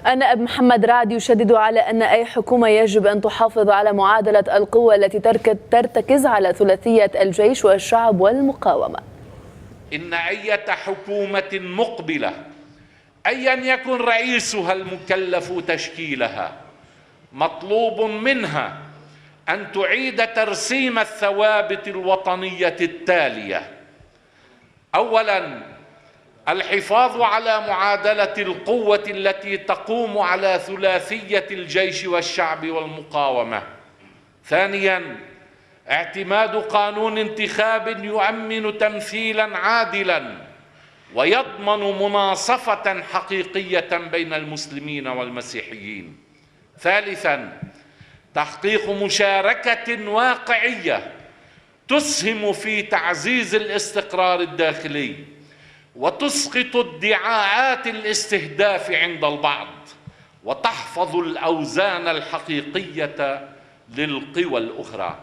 النائب محمد رعد يشدد على أن أي حكومة يجب أن تحافظ على معادلة القوة التي ترتكز على ثلاثية الجيش والشعب والمقاومة. إن أي حكومة مقبلة أيا يكن رئيسها المكلف تشكيلها مطلوب منها أن تعيد ترسيم الثوابت الوطنية التالية: أولاً، الحفاظ على معادلة القوة التي تقوم على ثلاثية الجيش والشعب والمقاومة. ثانياً، اعتماد قانون انتخاب يؤمن تمثيلاً عادلاً ويضمن مناصفة حقيقية بين المسلمين والمسيحيين. ثالثاً، تحقيق مشاركة واقعية تسهم في تعزيز الاستقرار الداخلي وتسقط ادعاءات الاستهداف عند البعض وتحفظ الأوزان الحقيقية للقوى الأخرى.